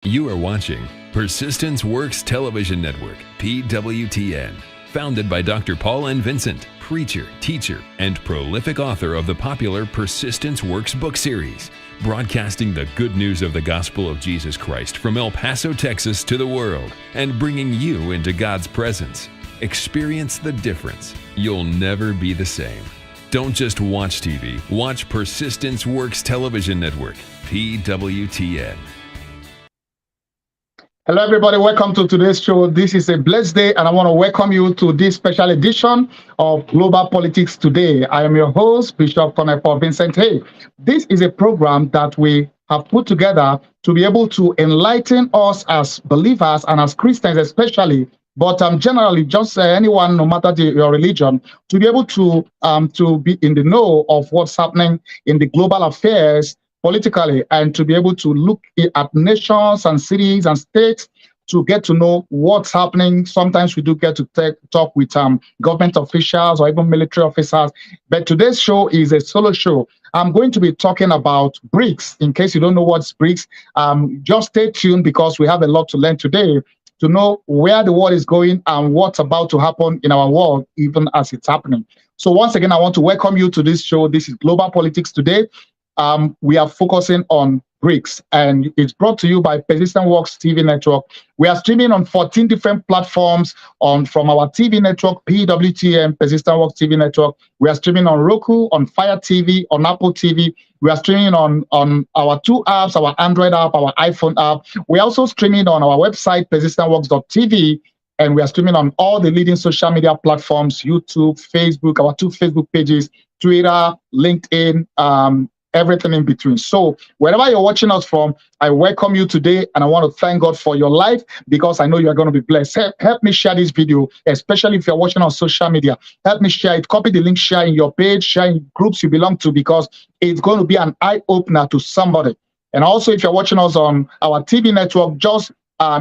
You are watching Persistence Works Television Network, PWTN, founded by Dr. Paul and Vincent, preacher, teacher, and prolific author of the popular Persistence Works book series, broadcasting the good news of the gospel of Jesus Christ from El Paso, Texas to the world, and bringing you into God's presence. Experience the difference. You'll never be the same. Don't just watch TV, watch Persistence Works Television Network, PWTN. Hello, everybody. Welcome to today's show. This is a blessed day, and I want to welcome you to this special edition of Global Politics Today. I am your host, Bishop Paul Vincent. Hey, this is a program that we have put together to be able to enlighten us as believers and as Christians especially, but generally just anyone, no matter your religion, to be able to be in the know of what's happening in the global affairs politically, and to be able to look at nations and cities and states to get to know what's happening. Sometimes we do get to talk with government officials or even military officers. But today's show is a solo show. I'm going to be talking about Brics. In case you don't know what's Brics, just stay tuned because we have a lot to learn today to know where the world is going and what's about to happen in our world, even as it's happening. So once again, I want to welcome you to this show. This is Global Politics Today. We are focusing on Brics, and it's brought to you by Persistence Works TV Network. We are streaming on 14 different platforms from our TV network, PWTN, Persistence Works TV Network. We are streaming on Roku, on Fire TV, on Apple TV. We are streaming on our two apps, our Android app, our iPhone app. We are also streaming on our website, persistentworks.tv, and we are streaming on all the leading social media platforms, YouTube, Facebook, our two Facebook pages, Twitter, LinkedIn, everything in between. So wherever you're watching us from, I welcome you today, and I want to thank God for your life because I know you're going to be blessed. Help me share this video, especially if you're watching on social media. Help me share it. Copy the link, share in your page, share in groups you belong to, because it's going to be an eye-opener to somebody. And also, if you're watching us on our TV network, just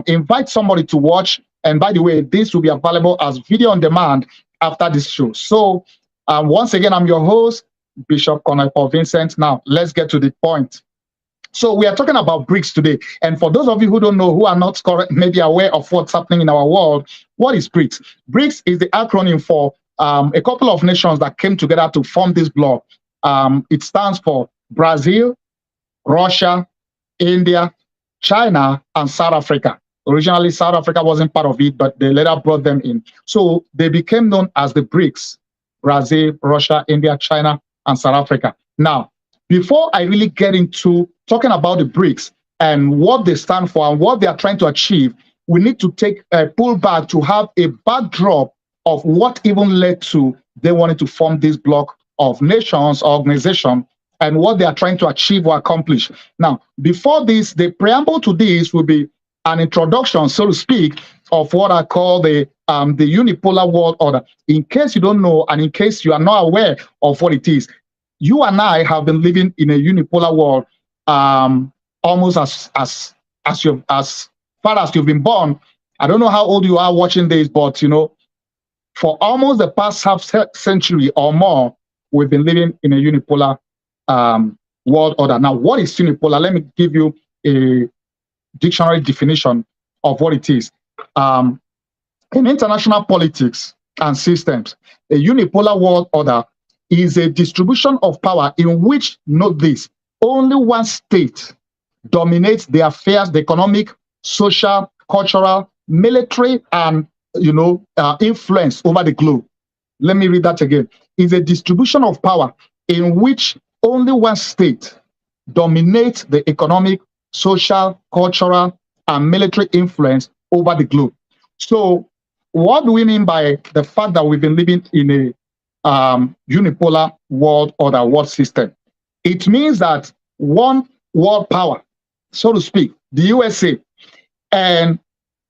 invite somebody to watch. And by the way, this will be available as video on demand after this show. So once again, I'm your host, Bishop Paul Vincent. Now, let's get to the point. So we are talking about Brics today. And for those of you who don't know, who are not maybe aware of what's happening in our world, what is Brics? Brics is the acronym for a couple of nations that came together to form this bloc. It stands for Brazil, Russia, India, China, and South Africa. Originally, South Africa wasn't part of it, but they later brought them in. So they became known as the Brics: Brazil, Russia, India, China, and South Africa. Now, before I really get into talking about the Brics and what they stand for and what they are trying to achieve, we need to take a pull back to have a backdrop of what even led to they wanted to form this bloc of nations or organization and what they are trying to achieve or accomplish. Now, before this, the preamble to this will be an introduction, so to speak, of what I call the unipolar world order. In case you don't know, and in case you are not aware of what it is, you and I have been living in a unipolar world almost as far as you've been born. I don't know how old you are watching this, but you know, for almost the past half century or more, we've been living in a unipolar world order. Now, what is unipolar? Let me give you a dictionary definition of what it is. In international politics and systems, a unipolar world order is a distribution of power in which, note this, only one state dominates the affairs, the economic, social, cultural, military, and influence over the globe. Let me read that again. It's a distribution of power in which only one state dominates the economic, social, cultural, and military influence over the globe. So what do we mean by the fact that we've been living in a unipolar world order, world system? It means that one world power, so to speak, the USA,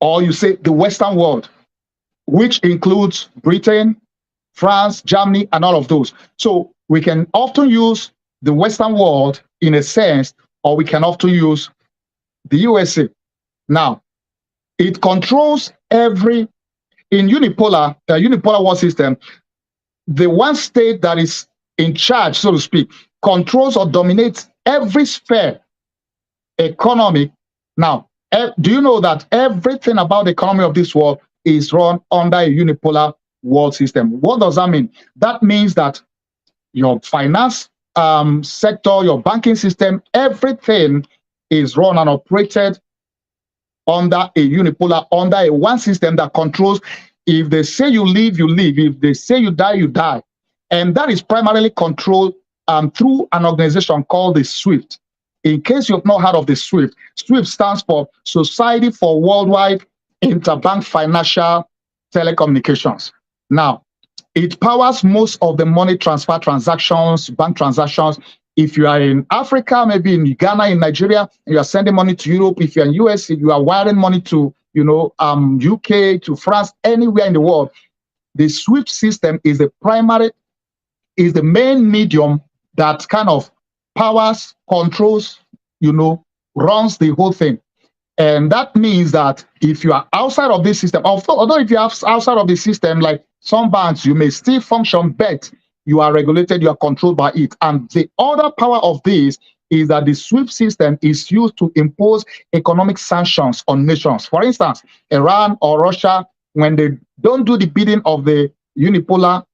or you say the Western world, which includes Britain, France, Germany, and all of those. So we can often use the Western world in a sense, or we can often use the USA. Now, it controls in unipolar world system, the one state that is in charge, so to speak, controls or dominates every sphere, economic. Now, Do you know that everything about the economy of this world is run under a unipolar world system? What does that mean? That means that your finance sector, your banking system, everything is run and operated under a unipolar, under a one system that controls. If they say you live, you live. If they say you die, you die. And that is primarily controlled through an organization called the SWIFT. In case you've not heard of the SWIFT, SWIFT stands for Society for Worldwide Interbank Financial Telecommunications. Now, it powers most of the money transfer transactions, bank transactions. If you are in Africa, maybe in Ghana, in Nigeria, you are sending money to Europe. If you're in US, you are wiring money to, UK, to France, anywhere in the world. The SWIFT system is the main medium that kind of powers, controls, runs the whole thing. And that means that if you are outside of this system, although if you are outside of the system, like some banks, you may still function, but you are regulated, you are controlled by it. And the other power of this is that the SWIFT system is used to impose economic sanctions on nations. For instance, Iran or Russia, when they don't do the bidding of the unipolar,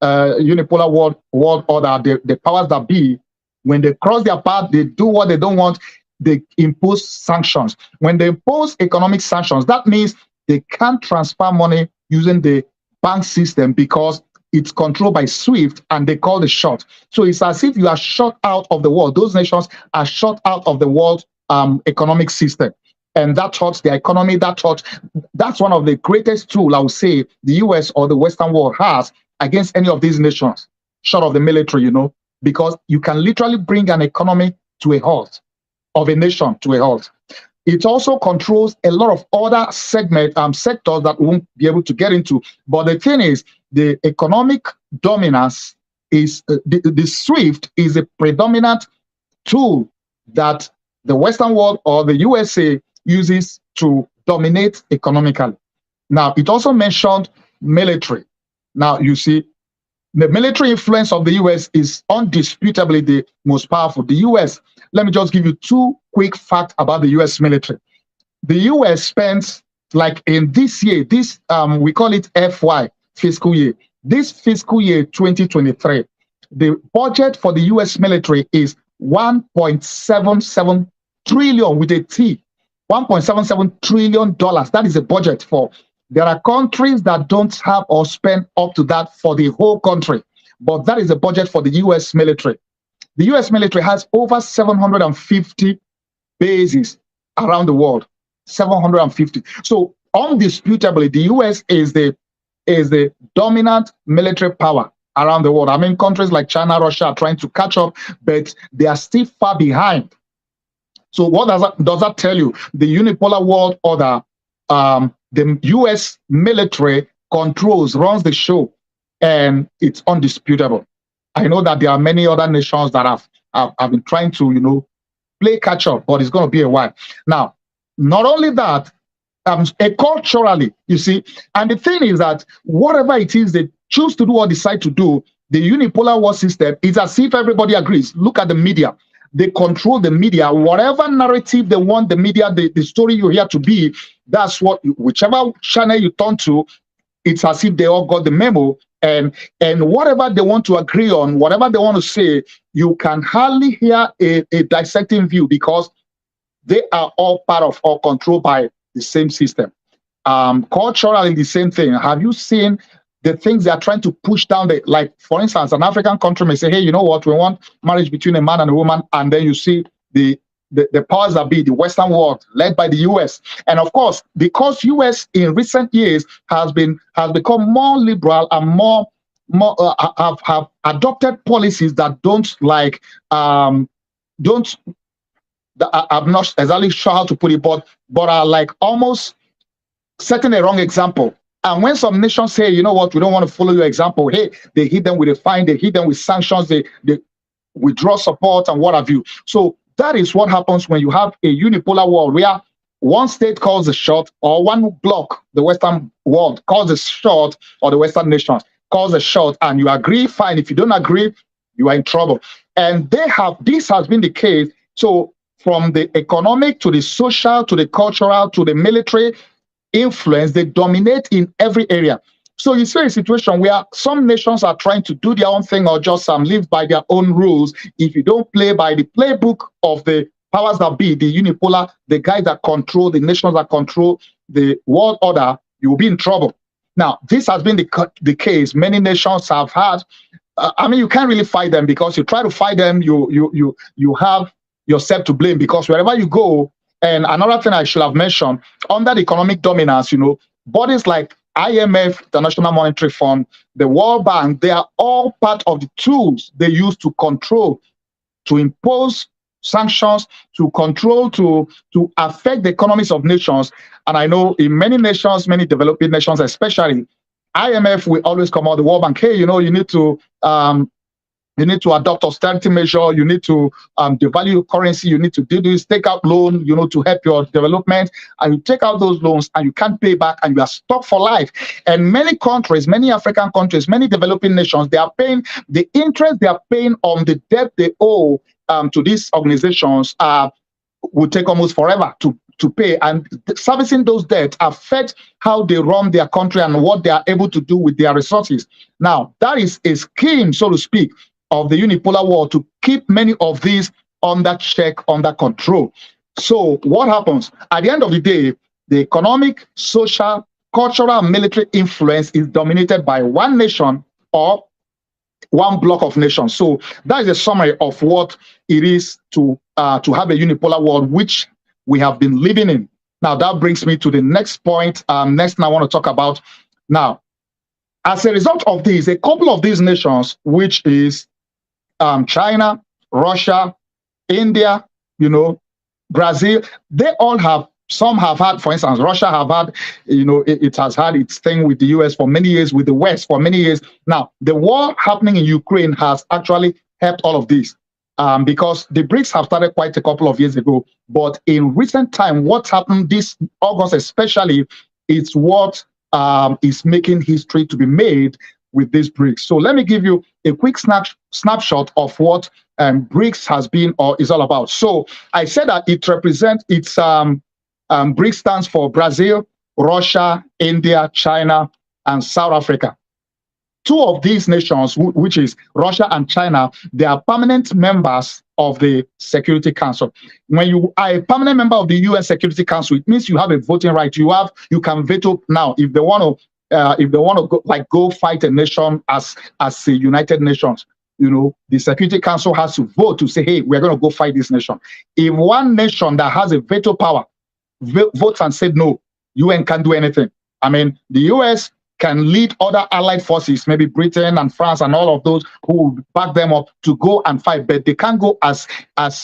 unipolar world order, the powers that be, when they cross their path, they do what they don't want, they impose sanctions. When they impose economic sanctions, that means they can't transfer money using the bank system because it's controlled by SWIFT and they call the shot. So it's as if you are shut out of the world. Those nations are shut out of the world economic system. And that hurts their economy. That's one of the greatest tools, I would say, the US or the Western world has against any of these nations, short of the military, because you can literally bring an economy to a halt, of a nation to a halt. It also controls a lot of other sectors that we won't be able to get into. But the thing is, the economic dominance is, the SWIFT is a predominant tool that the Western world or the USA uses to dominate economically. Now, it also mentioned military. Now, you see, the military influence of the US is undisputably the most powerful. The US, let me just give you two quick facts about the US military. The US spends, like in this year, we call it FY, fiscal year. This fiscal year 2023, the budget for the US military is $1.77 trillion with a T. $1.77 trillion. That is a budget for. There are countries that don't have or spend up to that for the whole country, but that is the budget for the US military. The US military has over 750 bases around the world, 750. So undisputably, the US is the dominant military power around the world. I mean, countries like China, Russia are trying to catch up, but they are still far behind. So what does that tell you? The unipolar world order, the US military runs the show, and it's undisputable. I know that there are many other nations that have been trying to, play catch up, but it's going to be a while. Now, not only that, culturally, you see, and the thing is that whatever it is they choose to do or decide to do, the unipolar world system is as if everybody agrees. Look at the media. They control the media. Whatever narrative they want the media, the story you hear to be, that's what, whichever channel you turn to, it's as if they all got the memo. And whatever they want to agree on, whatever they want to say, you can hardly hear a dissecting view because they are all part of or controlled by the same system. Culturally, the same thing. Have you seen the things they are trying to push down? Like, for instance, an African country may say, hey, you know what, we want marriage between a man and a woman. And then you see the powers that be, the Western world, led by the US. And of course, because US in recent years has become more liberal and more have adopted policies that I'm not exactly sure how to put it, but are like almost setting a wrong example. And when some nations say, you know what, we don't want to follow your example, hey, they hit them with a fine, they hit them with sanctions, they withdraw support and what have you. So that is what happens when you have a unipolar world where one state calls the shot, or one bloc, the Western world, calls the shot, or the Western nations calls the shot, and you agree, fine. If you don't agree, you are in trouble. And this has been the case. So from the economic to the social to the cultural to the military influence. They dominate in every area. So you see a situation where some nations are trying to do their own thing or just live by their own rules. If you don't play by the playbook of the powers that be, the unipolar, the guys that control, the nations that control the world order, you will be in trouble. Now, this has been the case. Many nations have had. I mean, you can't really fight them, because you try to fight them, you have yourself to blame, because wherever you go. And another thing I should have mentioned, under the economic dominance, bodies like IMF, the National Monetary Fund, the World Bank, they are all part of the tools they use to control, to impose sanctions, to control, to affect the economies of nations. And I know in many nations, many developing nations especially, IMF will always come out, the World Bank, hey, you need to adopt austerity measure. You need to devalue your currency. You need to do this, take out loan, to help your development. And you take out those loans and you can't pay back and you are stuck for life. And many countries, many African countries, many developing nations, they are paying the interest they are paying on the debt they owe to these organizations will take almost forever to pay. And servicing those debts affect how they run their country and what they are able to do with their resources. Now, that is a scheme, so to speak, of the unipolar world to keep many of these under check, under control. So what happens? At the end of the day, the economic, social, cultural, and military influence is dominated by one nation or one block of nations. So that is a summary of what it is to have a unipolar world, which we have been living in. Now, that brings me to the next point. Next thing I want to talk about. Now, as a result of this, a couple of these nations, which is China, Russia, India, Brazil, they all have, some have had, for instance, Russia have had, it has had its thing with the US for many years, with the West for many years. Now, the war happening in Ukraine has actually helped all of this because the Brics have started quite a couple of years ago. But in recent time, what's happened this August especially, is what is making history to be made with this Brics. So let me give you a quick snapshot of what Brics has been or is all about. So I said that it represents, Brics stands for Brazil, Russia, India, China, and South Africa. Two of these nations, which is Russia and China, they are permanent members of the Security Council. When you are a permanent member of the UN Security Council, it means you have a voting right. You can veto now if they want to. If they want to go fight a nation as the United Nations, the Security Council has to vote to say, hey, we're going to go fight this nation. If one nation that has a veto power votes and said no, UN can't do anything. I mean, the US can lead other allied forces, maybe Britain and France and all of those who will back them up to go and fight, but they can't go as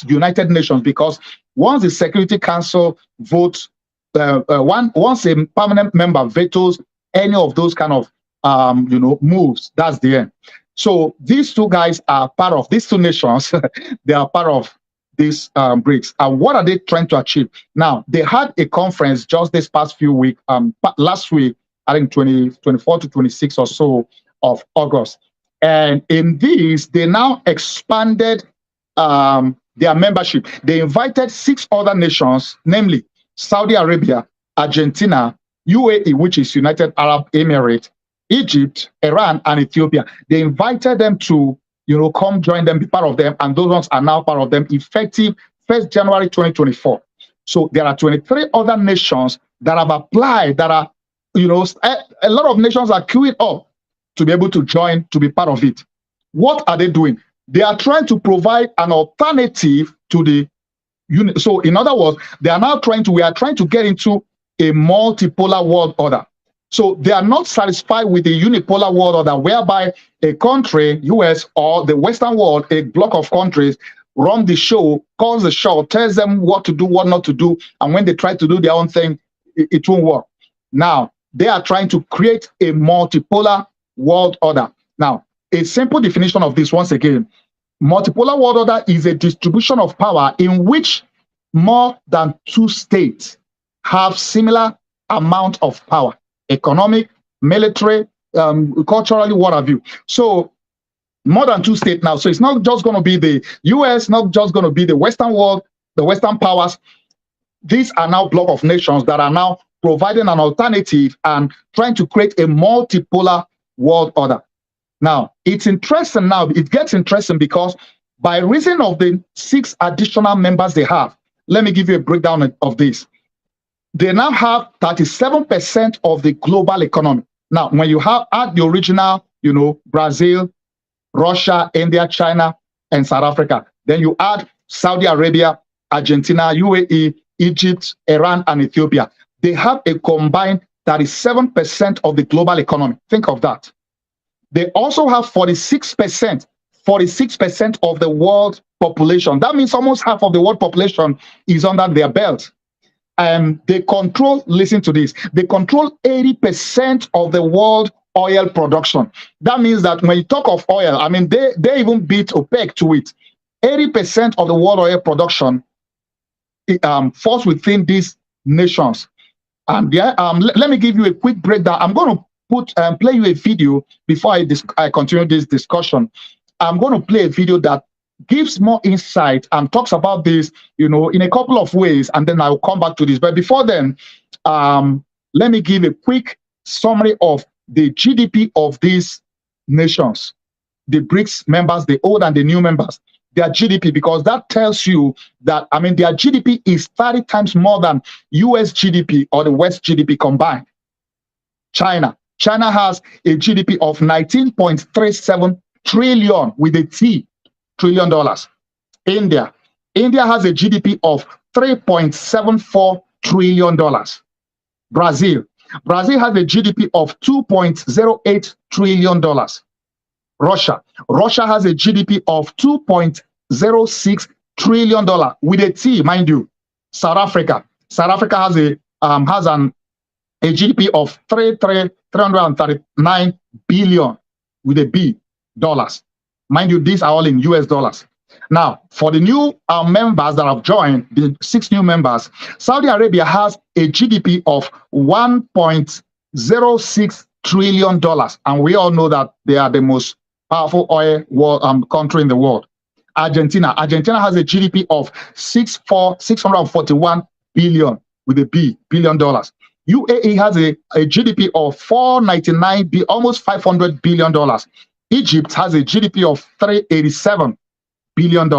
United Nations, because once the Security Council votes, once a permanent member vetoes any of those kind of moves, that's the end. So these two guys are part of these two nations. They are part of these Brics. And what are they trying to achieve? Now, they had a conference just this past few weeks, last week, I think 24 to 26 or so of August. And in these, they now expanded their membership. They invited 6 other nations, namely Saudi Arabia, Argentina, UAE, which is United Arab Emirates, Egypt, Iran, and Ethiopia. They invited them to, come join them, be part of them, and those ones are now part of them, effective 1st January 2024. So there are 23 other nations that have applied, that are, a lot of nations are queuing up to be able to join, to be part of it. What are they doing? They are trying to provide an alternative to the unit. So in other words, we are trying to get into a multipolar world order. So they are not satisfied with the unipolar world order, whereby a country, US or the Western world, a block of countries, run the show, calls the show, tells them what to do, what not to do, and when they try to do their own thing, it won't work. Now, they are trying to create a multipolar world order. Now, a simple definition of this, once again, multipolar world order is a distribution of power in which more than 2 states have similar amount of power, economic, military, culturally, what have you. So more than 2 states now. So it's not just going to be the US, not just going to be the Western world. the Western powers, these are now block of nations that are now providing an alternative and trying to create a multipolar world order. Now, it's interesting now, it gets interesting because by reason of the 6 additional members they have, let me give you a breakdown of this. They now have 37% of the global economy. Now, when you add the original, Brazil, Russia, India, China, and South Africa, then you add Saudi Arabia, Argentina, UAE, Egypt, Iran, and Ethiopia. They have a combined 37% of the global economy. Think of that. They also have 46% of the world population. That means almost half of the world population is under their belt. And they control, listen to this, they control 80% of the world oil production. That means that when you talk of oil, I mean, they even beat OPEC to it. 80% of the world oil production falls within these nations. And let me give you a quick breakdown. I'm going to play you a video before I continue this discussion. I'm going to play a video that gives more insight and talks about this, in a couple of ways, and then I'll come back to this. But before then, let me give a quick summary of the GDP of these nations, the BRICS members, the old and the new members, their GDP, because that tells you that, I mean, their GDP is 30 times more than US GDP or the West GDP combined. China has a GDP of 19.37 trillion with a T, trillion dollars. India has a GDP of $3.74 trillion. Brazil has a GDP of $2.08 trillion. Russia has a GDP of $2.06 trillion with a T, mind you. South Africa has a GDP of 339 billion with a B dollars. Mind you, these are all in US dollars. Now, for the new members that have joined, the 6 new members, Saudi Arabia has a GDP of $1.06 trillion. And we all know that they are the most powerful oil country in the world. Argentina has a GDP of $641 billion with a B, billion dollars. UAE has a GDP of 499, almost $500 billion. Egypt has a GDP of $387 billion.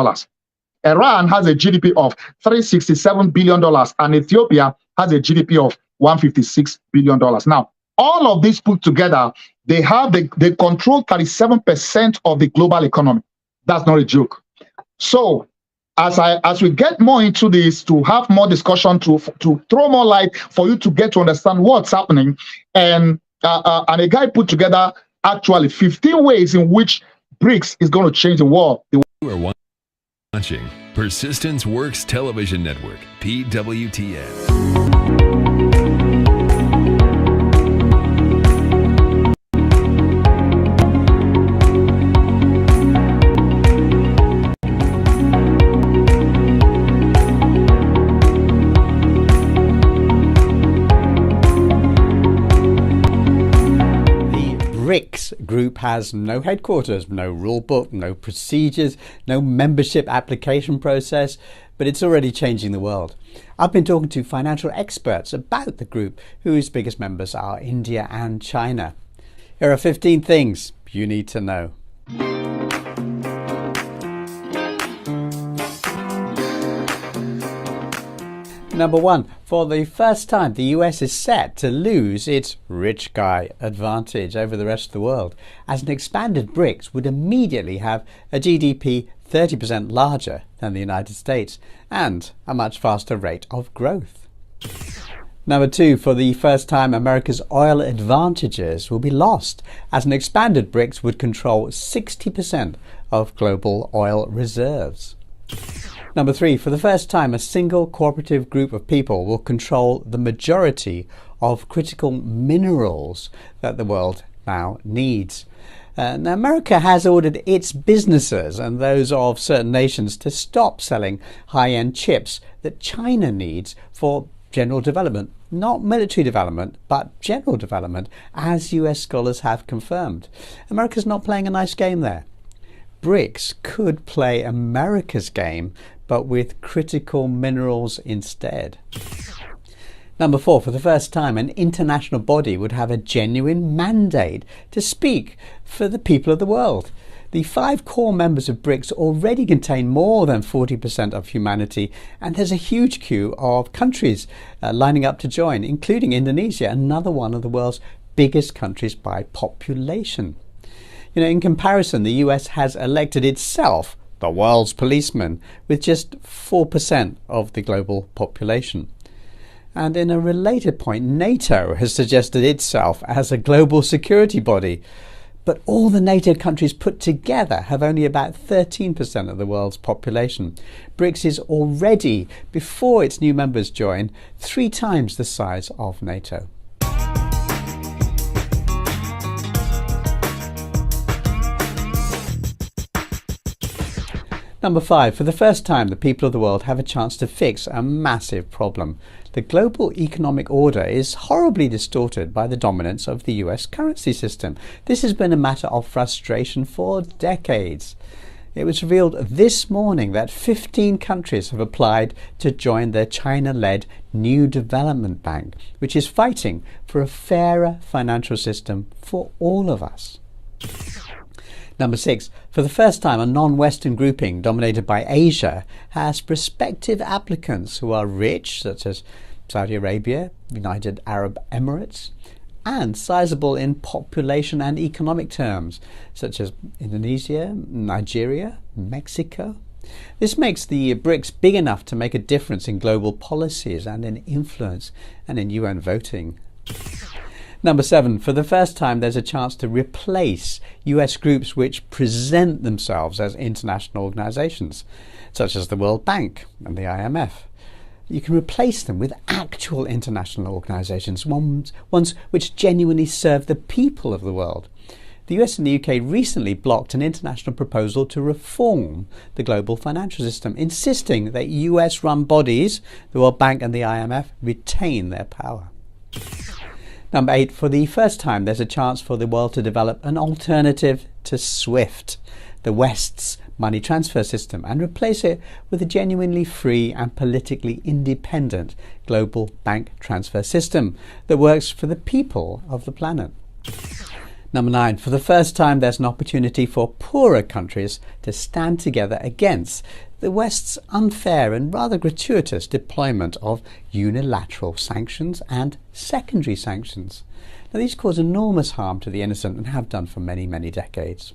Iran has a GDP of $367 billion, and Ethiopia has a GDP of $156 billion. Now, all of these put together, they control 37% of the global economy. That's not a joke. So, as we get more into this, to have more discussion, to throw more light for you to get to understand what's happening, and a guy put together actually 15 ways in which BRICS is going to change the world. You are watching Persistence Works Television Network, PWTN. Brics group has no headquarters, no rule book, no procedures, no membership application process, but it's already changing the world. I've been talking to financial experts about the group, whose biggest members are India and China. Here are 15 things you need to know. Number 1, for the first time, the US is set to lose its rich guy advantage over the rest of the world, as an expanded BRICS would immediately have a GDP 30% larger than the United States and a much faster rate of growth. Number 2, for the first time, America's oil advantages will be lost, as an expanded BRICS would control 60% of global oil reserves. Number 3, for the first time, a single cooperative group of people will control the majority of critical minerals that the world now needs. Now, America has ordered its businesses and those of certain nations to stop selling high-end chips that China needs for general development, not military development, but general development, as US scholars have confirmed. America's not playing a nice game there. BRICS could play America's game but with critical minerals instead. Number 4, for the first time, an international body would have a genuine mandate to speak for the people of the world. The 5 core members of Brics already contain more than 40% of humanity, and there's a huge queue of countries lining up to join, including Indonesia, another one of the world's biggest countries by population. In comparison, the US has elected itself the world's policeman with just 4% of the global population. And in a related point, NATO has suggested itself as a global security body. But all the NATO countries put together have only about 13% of the world's population. Brics is already, before its new members join, 3 times the size of NATO. Number 5, for the first time, the people of the world have a chance to fix a massive problem. The global economic order is horribly distorted by the dominance of the US currency system. This has been a matter of frustration for decades. It was revealed this morning that 15 countries have applied to join the China-led New Development Bank, which is fighting for a fairer financial system for all of us. Number 6, for the first time, a non-Western grouping dominated by Asia has prospective applicants who are rich, such as Saudi Arabia, United Arab Emirates, and sizable in population and economic terms, such as Indonesia, Nigeria, Mexico. This makes the Brics big enough to make a difference in global policies and in influence and in UN voting. Number 7, for the first time, there's a chance to replace US groups which present themselves as international organizations, such as the World Bank and the IMF. You can replace them with actual international organizations, ones which genuinely serve the people of the world. The US and the UK recently blocked an international proposal to reform the global financial system, insisting that US-run bodies, the World Bank and the IMF, retain their power. Number 8, for the first time, there's a chance for the world to develop an alternative to SWIFT, the West's money transfer system, and replace it with a genuinely free and politically independent global bank transfer system that works for the people of the planet. Number 9, for the first time, there's an opportunity for poorer countries to stand together against the West's unfair and rather gratuitous deployment of unilateral sanctions and secondary sanctions. Now, these cause enormous harm to the innocent and have done for many, many decades.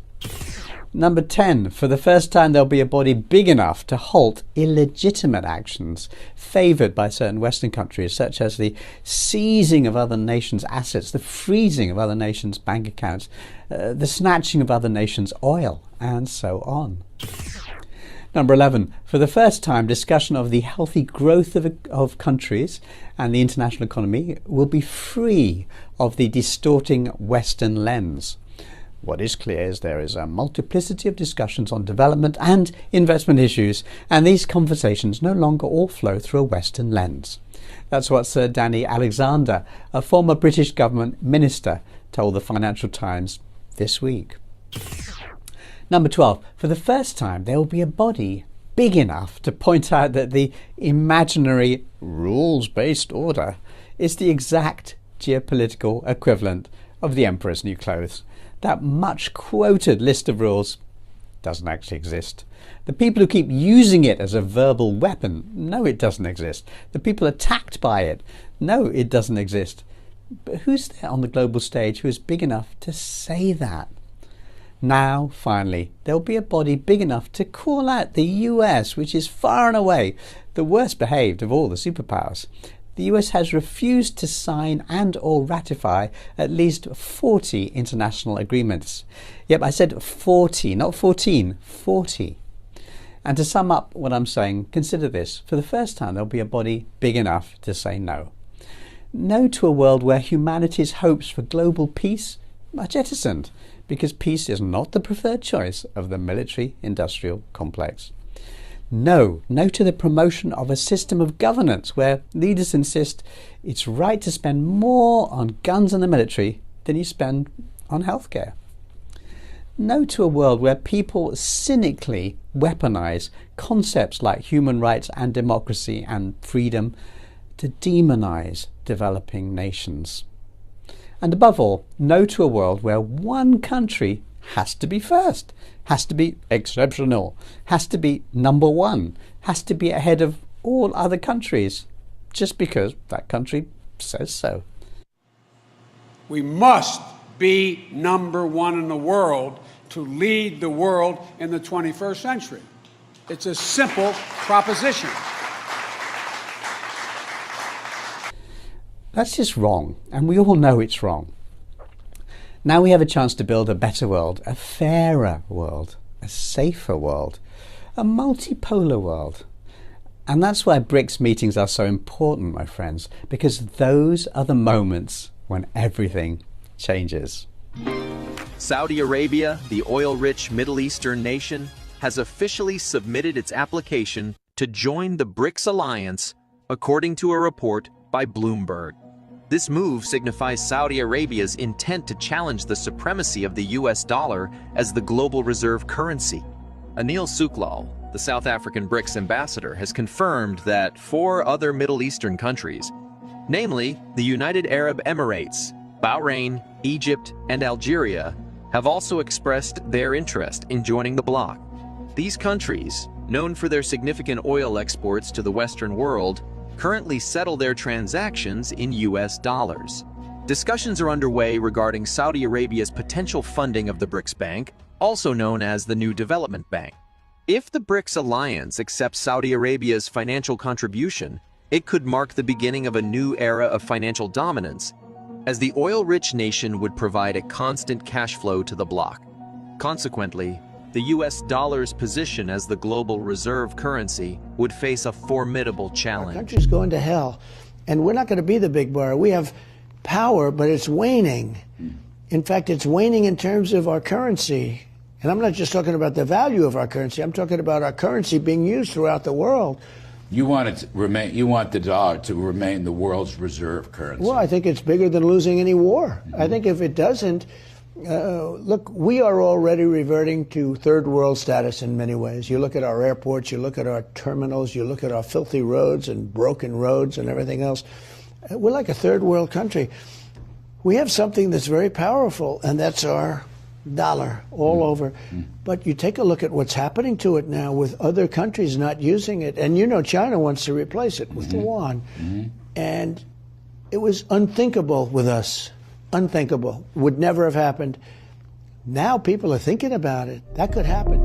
Number 10, for the first time, there'll be a body big enough to halt illegitimate actions favoured by certain Western countries, such as the seizing of other nations' assets, the freezing of other nations' bank accounts, the snatching of other nations' oil, and so on. Number 11, for the first time, discussion of the healthy growth of countries and the international economy will be free of the distorting Western lens. What is clear is there is a multiplicity of discussions on development and investment issues, and these conversations no longer all flow through a Western lens. That's what Sir Danny Alexander, a former British government minister, told the Financial Times this week. Number 12, for the first time, there will be a body big enough to point out that the imaginary rules-based order is the exact geopolitical equivalent of the emperor's new clothes. That much-quoted list of rules doesn't actually exist. The people who keep using it as a verbal weapon, no, it doesn't exist. The people attacked by it, no, it doesn't exist. But who's there on the global stage who is big enough to say that? Now, finally, there'll be a body big enough to call out the US, which is far and away the worst behaved of all the superpowers. The US has refused to sign and or ratify at least 40 international agreements. Yep, I said 40, not 14, 40. And to sum up what I'm saying, consider this. For the first time, there'll be a body big enough to say no. No to a world where humanity's hopes for global peace are jettisoned, because peace is not the preferred choice of the military-industrial complex. No to the promotion of a system of governance where leaders insist it's right to spend more on guns and the military than you spend on healthcare. No to a world where people cynically weaponize concepts like human rights and democracy and freedom to demonize developing nations. And above all, no to a world where one country has to be first, has to be exceptional, has to be number one, has to be ahead of all other countries, just because that country says so. We must be number one in the world to lead the world in the 21st century. It's a simple proposition. That's just wrong, and we all know it's wrong. Now we have a chance to build a better world, a fairer world, a safer world, a multipolar world. And that's why Brics meetings are so important, my friends, because those are the moments when everything changes. Saudi Arabia, the oil-rich Middle Eastern nation, has officially submitted its application to join the Brics alliance, according to a report by Bloomberg. This move signifies Saudi Arabia's intent to challenge the supremacy of the US dollar as the global reserve currency. Anil Suklal, the South African Brics ambassador, has confirmed that 4 other Middle Eastern countries, namely the United Arab Emirates, Bahrain, Egypt, and Algeria, have also expressed their interest in joining the bloc. These countries, known for their significant oil exports to the Western world, currently settle their transactions in US dollars. Discussions are underway regarding Saudi Arabia's potential funding of the Brics Bank, also known as the New Development Bank. If the Brics alliance accepts Saudi Arabia's financial contribution, it could mark the beginning of a new era of financial dominance, as the oil-rich nation would provide a constant cash flow to the bloc. Consequently, the US dollar's position as the global reserve currency would face a formidable challenge. Our country's going to hell, and we're not going to be the big bar. We have power, but it's waning. In fact, it's waning in terms of our currency. And I'm not just talking about the value of our currency. I'm talking about our currency being used throughout the world. You want it to remain. You want the dollar to remain the world's reserve currency. Well, I think it's bigger than losing any war. I think if it doesn't, look, we are already reverting to third world status in many ways. You look at our airports, you look at our terminals, you look at our filthy roads and broken roads and everything else. We're like a third world country. We have something that's very powerful, and that's our dollar all over. But you take a look at what's happening to it now with other countries not using it. And you know China wants to replace it with the yuan. And it was unthinkable with us. Unthinkable. Would never have happened. Now people are thinking about it. That could happen.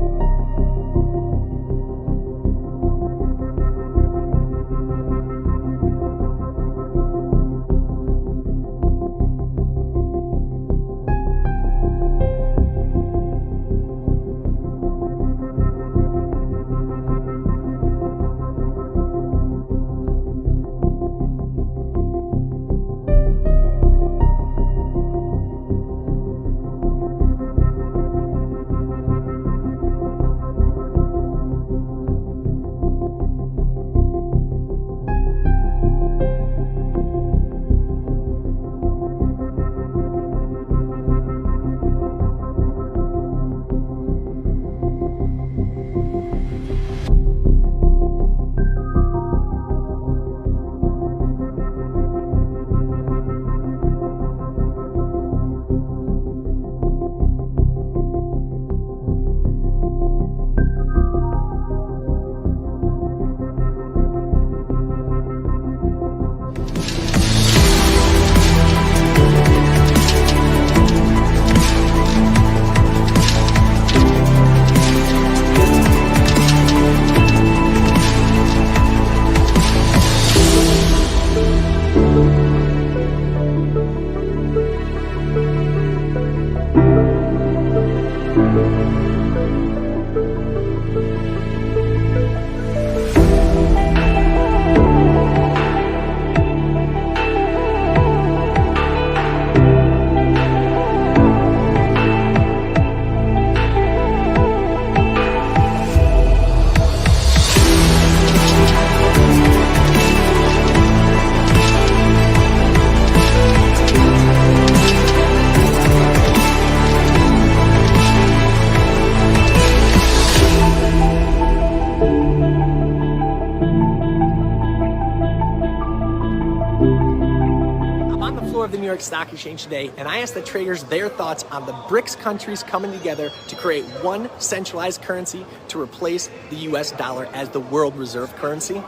floor of the New York Stock Exchange today, and I asked the traders their thoughts on the Brics countries coming together to create one centralized currency to replace the US dollar as the world reserve currency.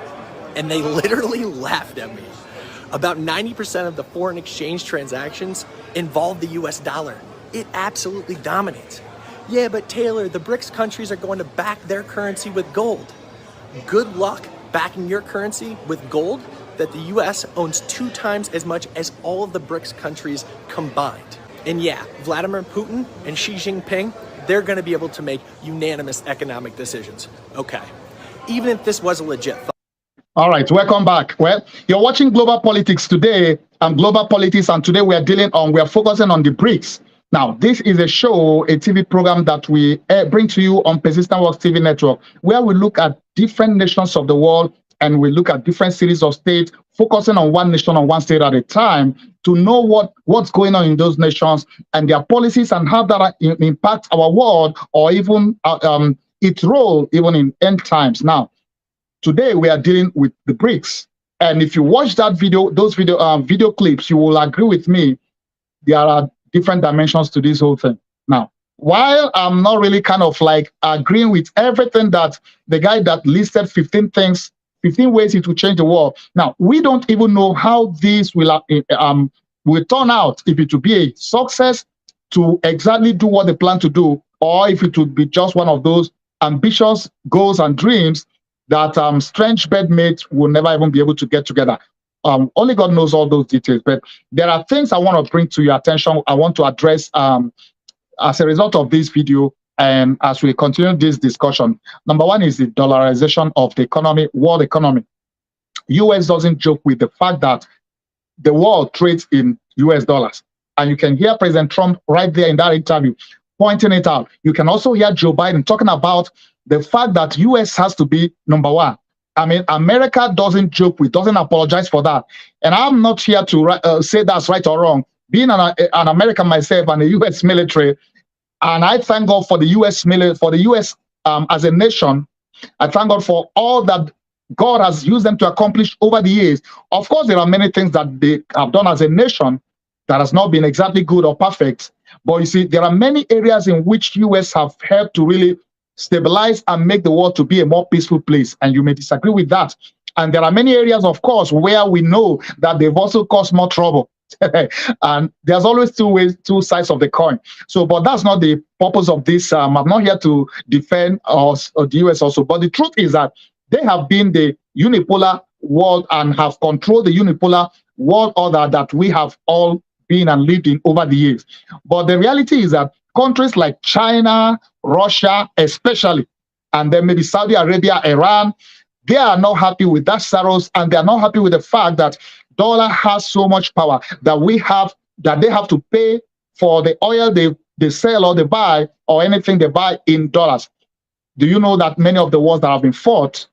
And they literally laughed at me. About 90% of the foreign exchange transactions involve the US dollar. It absolutely dominates. Yeah, but Taylor, the Brics countries are going to back their currency with gold. Good luck backing your currency with gold that the US owns 2 times as much as all of the Brics countries combined. And yeah, Vladimir Putin and Xi Jinping, they're going to be able to make unanimous economic decisions. Okay, even if this was a legit thought. All right, welcome back. Well, you're watching Global Politics today. And Global Politics, and today we are focusing on the Brics. Now, this is a show, a TV program that we bring to you on Persistent Works TV network, where we look at different nations of the world and we look at different cities or states, focusing on one nation or one state at a time to know what's going on in those nations and their policies and how that impacts our world or even its role even in end times. Now, today we are dealing with the Brics. And if you watch that video, those video clips, you will agree with me, there are different dimensions to this whole thing. Now, while I'm not really kind of like agreeing with everything that the guy that listed 15 ways it will change the world. Now, we don't even know how this will turn out, if it will be a success to exactly do what they plan to do, or if it would be just one of those ambitious goals and dreams that strange bedmates will never even be able to get together. Only God knows all those details, but there are things I want to bring to your attention. I want to address as a result of this video and as we continue this discussion. Number one is the dollarization of the economy, world economy. US doesn't joke with the fact that the world trades in US dollars. And you can hear President Trump right there in that interview pointing it out. You can also hear Joe Biden talking about the fact that US has to be number one. I mean, America doesn't joke with, doesn't apologize for that. And I'm not here to say that's right or wrong. Being an American myself and the US military, and I thank God for the US military, for the US as a nation. I thank God for all that God has used them to accomplish over the years. Of course, there are many things that they have done as a nation that has not been exactly good or perfect. But you see, there are many areas in which US have helped to really stabilize and make the world to be a more peaceful place. And you may disagree with that. And there are many areas, of course, where we know that they've also caused more trouble. And there's always two sides of the coin. So, but that's not the purpose of this. I'm not here to defend us or the US also. But the truth is that they have been the unipolar world and have controlled the unipolar world order that we have all been and lived in over the years. But the reality is that countries like China, Russia, especially, and then maybe Saudi Arabia, Iran, they are not happy with that status, and they are not happy with the fact that dollar has so much power that they have to pay for the oil they sell or they buy or anything they buy in dollars. Do you know that many of the wars that have been fought,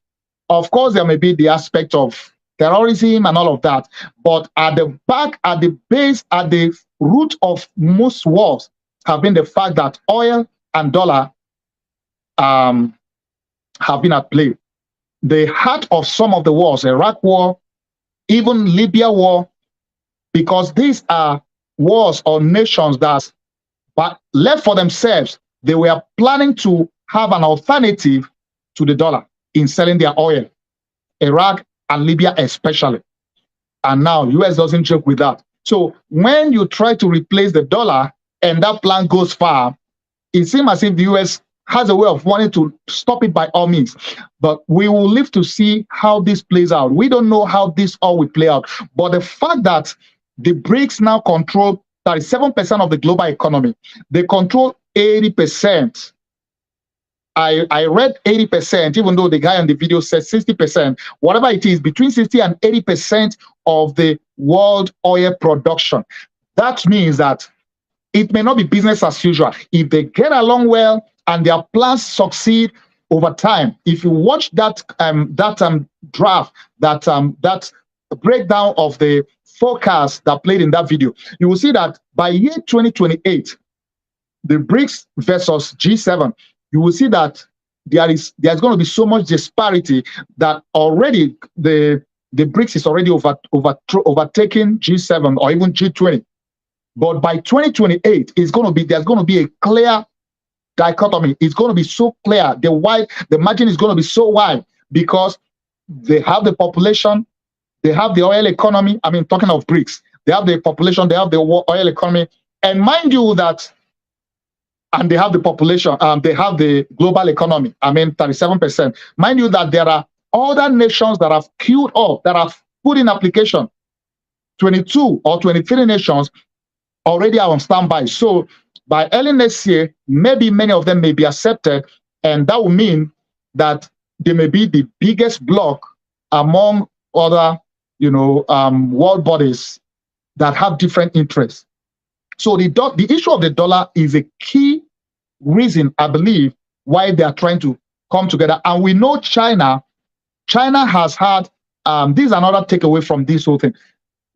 of course, there may be the aspect of terrorism and all of that, but at the back, at the base, at the root of most wars have been the fact that oil and dollar have been at play. The heart of some of the wars, Iraq war, even Libya war, because these are wars or nations that, but left for themselves, they were planning to have an alternative to the dollar in selling their oil, Iraq and Libya especially. And now US doesn't joke with that. So when you try to replace the dollar and that plan goes far, it seems as if the US has a way of wanting to stop it by all means. But we will live to see how this plays out. We don't know how this all will play out. But the fact that the Brics now control 37% of the global economy, they control 80%. I read 80%, even though the guy on the video said 60%, whatever it is, between 60 and 80% of the world oil production. That means that it may not be business as usual. If they get along well and their plans succeed over time, if you watch that draft, that breakdown of the forecast that played in that video, you will see that by year 2028, the Brics versus G7, you will see that there's going to be so much disparity that already the the BRICS is already overtaking G7 or even G20. But by 2028, there's going to be a clear dichotomy. It's going to be so clear. The margin is going to be so wide because they have the population, they have the oil economy. I mean, talking of BRICS, they have the population, they have the oil economy. And mind you that, and they have the population, they have the global economy. I mean, 37%. Mind you that there are other nations that have queued up, that have put in application. 22 or 23 nations already are on standby. So by early next year, maybe many of them may be accepted, and that will mean that they may be the biggest bloc among other, world bodies that have different interests. So the issue of the dollar is a key reason, I believe, why they are trying to come together. And we know China has had, this is another takeaway from this whole thing.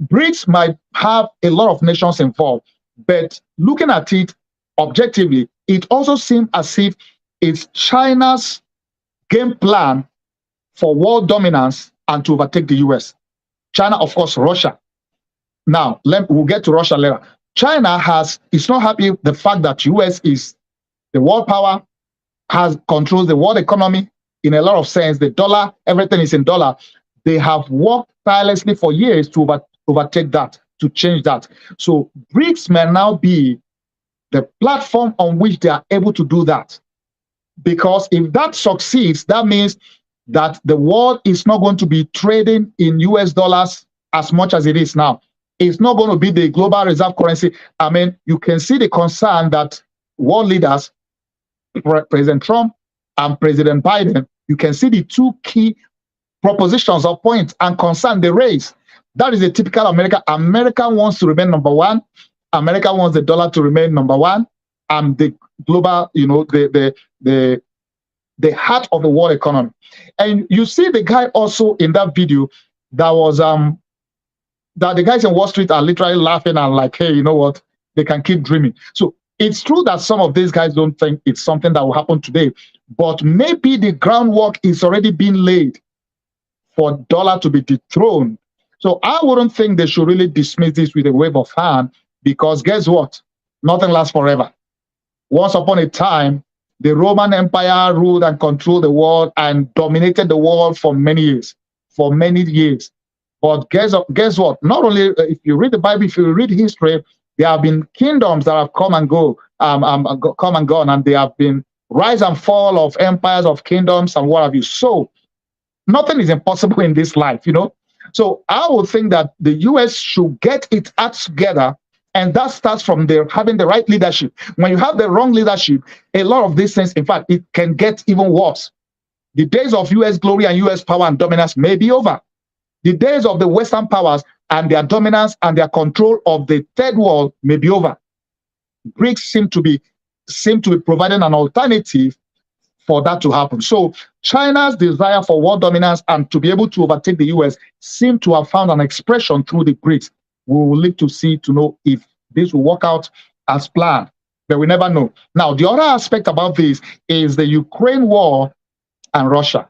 BRICS might have a lot of nations involved, but looking at it objectively, it also seems as if it's China's game plan for world dominance and to overtake the US. China, of course, Russia. Now, we'll get to Russia later. China is not happy with the fact that US is the world power, controls the world economy in a lot of sense. The dollar, everything is in dollar. They have worked tirelessly for years to overtake that, to change that. So BRICS may now be the platform on which they are able to do that. Because if that succeeds, that means that the world is not going to be trading in US dollars as much as it is now. It's not going to be the global reserve currency. I mean, you can see the concern that world leaders, President Trump and President Biden, you can see the two key propositions or points and concern they raise. That is a typical America. America wants to remain number one. America wants the dollar to remain number one. And the global, the heart of the world economy. And you see the guy also in that video that was that the guys in Wall Street are literally laughing and like, hey, you know what? They can keep dreaming. So it's true that some of these guys don't think it's something that will happen today, but maybe the groundwork is already being laid for dollar to be dethroned. So I wouldn't think they should really dismiss this with a wave of hand, because guess what? Nothing lasts forever. Once upon a time, the Roman Empire ruled and controlled the world and dominated the world for many years. But guess what? Not only if you read the Bible, if you read history, there have been kingdoms that have come and gone, and there have been rise and fall of empires, of kingdoms, and what have you. So nothing is impossible in this life, So I would think that the US should get its acts together, and that starts from having the right leadership. When you have the wrong leadership, a lot of these things, in fact, it can get even worse. The days of US glory and US power and dominance may be over. The days of the Western powers and their dominance and their control of the third world may be over. BRICS seem to be providing an alternative for that to happen. So China's desire for world dominance and to be able to overtake the US seem to have found an expression through the BRICS. We will need to see to know if this will work out as planned, but we never know. Now, the other aspect about this is the Ukraine war and Russia.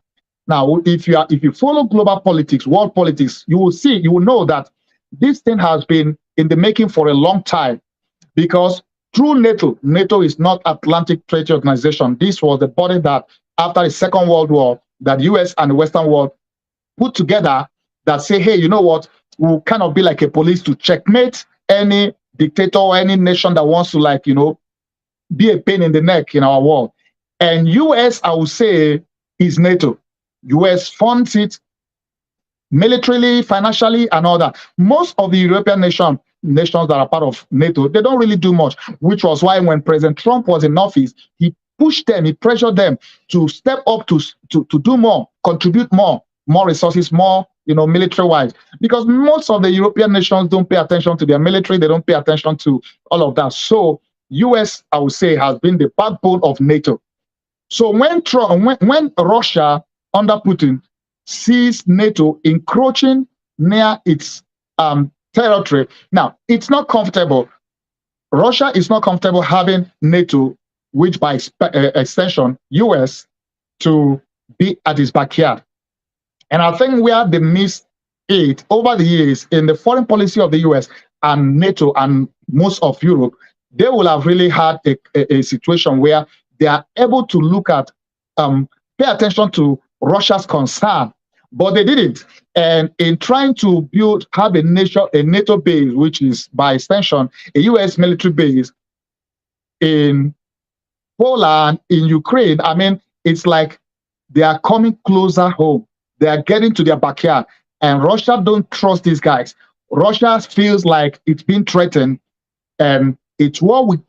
Now, if you follow global politics, world politics, you will know that this thing has been in the making for a long time, because through NATO is not Atlantic Treaty Organization. This was the body that, after the Second World War, that US and the Western world put together that say, hey, you know what, we'll kind of be like a police to checkmate any dictator or any nation that wants to, be a pain in the neck in our world. And US, I would say, is NATO. US funds it militarily, financially, and all that. Most of the European nations that are part of NATO, they don't really do much, which was why when President Trump was in office, he pushed them, he pressured them to step up to do more, contribute more resources, more, military-wise, because most of the European nations don't pay attention to their military, they don't pay attention to all of that. So US, I would say, has been the backbone of NATO. So when Russia under Putin sees NATO encroaching near its territory, now it's not comfortable. Russia is not comfortable having NATO, which by extension US, to be at its backyard. And I think where they miss it over the years in the foreign policy of the US and NATO and most of Europe, they will have really had a situation where they are able to look at, pay attention to Russia's concern, but they didn't. And in trying to have a NATO base, which is by extension a US military base in Poland, in Ukraine, I mean, it's like they are coming closer home. They are getting to their backyard. And Russia don't trust these guys. Russia feels like it's been threatened, and it's war with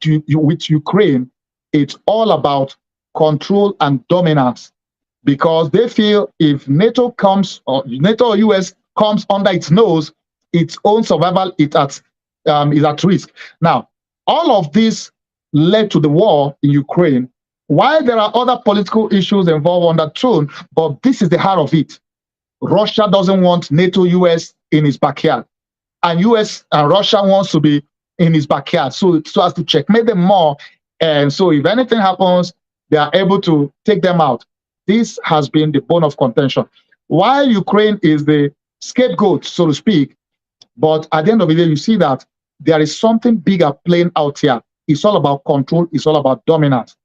Ukraine. It's all about control and dominance, because they feel if NATO comes, or NATO or US comes under its nose, its own survival is at risk. Now, all of this led to the war in Ukraine. While there are other political issues involved on that tune, but this is the heart of it. Russia doesn't want NATO, US in its backyard, and US and Russia wants to be in his backyard, so as to checkmate them more. And so if anything happens, they are able to take them out. This has been the bone of contention. While Ukraine is the scapegoat, so to speak, but at the end of the day, you see that there is something bigger playing out here. It's all about control. It's all about dominance,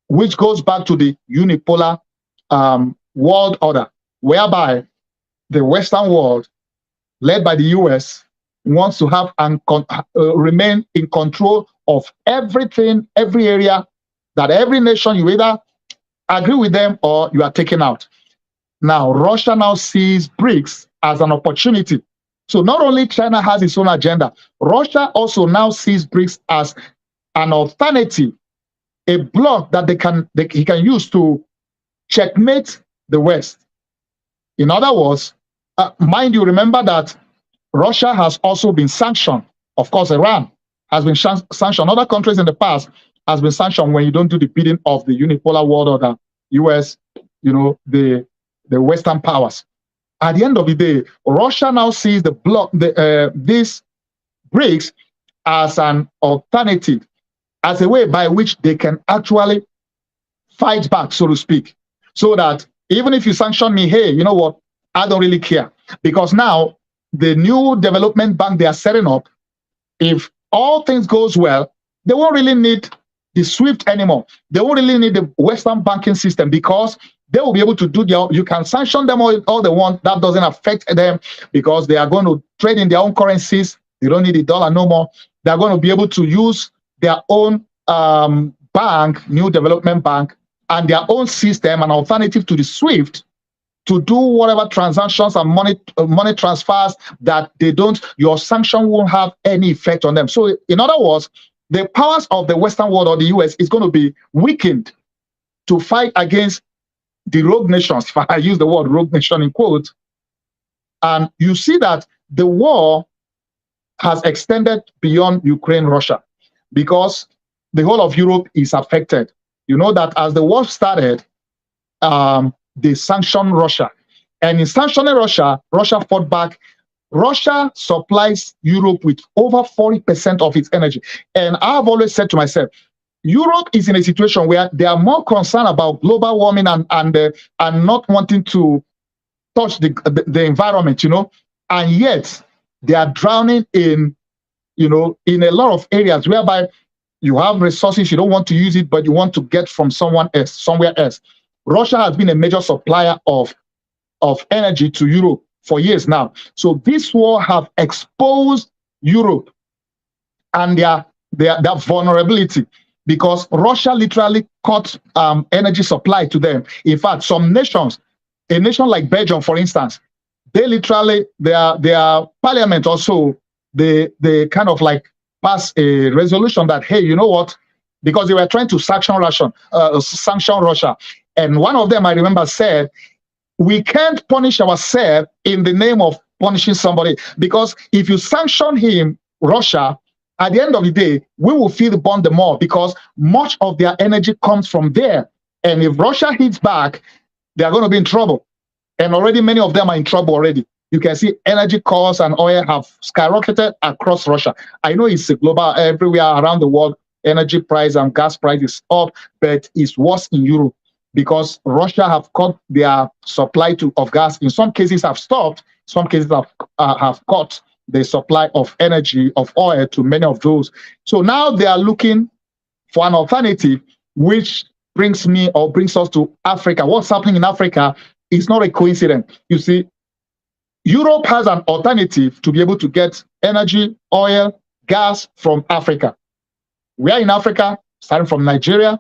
which goes back to the unipolar world order, whereby the Western world, led by the US, wants to have and remain in control of everything, every area, that every nation, you either agree with them or you are taken out. Now, Russia now sees BRICS as an opportunity. So not only China has its own agenda, Russia also now sees BRICS as an alternative, a bloc that he can use to checkmate the West. In other words, mind you, remember that Russia has also been sanctioned. Of course, Iran has been sanctioned. Other countries in the past has been sanctioned when you don't do the bidding of the unipolar world order, US, the Western powers. At the end of the day, Russia now sees the bloc, this BRICS, as an alternative, as a way by which they can actually fight back, so to speak. So that even if you sanction me, hey, you know what? I don't really care. Because now the new development bank they are setting up, if all things goes well, they won't really need the SWIFT anymore. They won't really need the Western banking system, because they will be able to do you can sanction them all they want. That doesn't affect them, because they are going to trade in their own currencies. They don't need the dollar no more. They're going to be able to use their own bank, new development bank, and their own system, an alternative to the SWIFT, to do whatever transactions and money transfers that your sanction won't have any effect on them. So in other words, the powers of the Western world or the US is going to be weakened to fight against the rogue nations, if I use the word rogue nation in quotes. And you see that the war has extended beyond Ukraine, Russia, because the whole of Europe is affected. You know that as the war started, they sanctioned Russia. And in sanctioning Russia, Russia fought back. Russia supplies Europe with over 40% of its energy. And I've always said to myself, Europe is in a situation where they are more concerned about global warming and not wanting to touch the environment, and yet they are drowning in a lot of areas whereby you have resources, you don't want to use it, but you want to get from somewhere else. Russia has been a major supplier of energy to Europe for years now. So this war have exposed Europe and their vulnerability, because Russia literally cut energy supply to them. In fact, some nations, a nation like Belgium, for instance, they literally, their parliament also, they kind of like pass a resolution that, hey, you know what? Because they were trying to sanction Russia. And one of them, I remember, said, we can't punish ourselves in the name of punishing somebody, because if you sanction him, Russia, at the end of the day, we will feel the burn the more, because much of their energy comes from there. And if Russia hits back, they are going to be in trouble. And already many of them are in trouble already. You can see energy costs and oil have skyrocketed across Russia. I know it's a global, everywhere around the world, energy price and gas price is up, but it's worse in Europe. because Russia have cut their supply of gas. In some cases have stopped, some cases have cut the supply of energy, of oil to many of those. So now they are looking for an alternative, which brings us to Africa. What's happening in Africa is not a coincidence. You see, Europe has an alternative to be able to get energy, oil, gas from Africa. We are in Africa, starting from Nigeria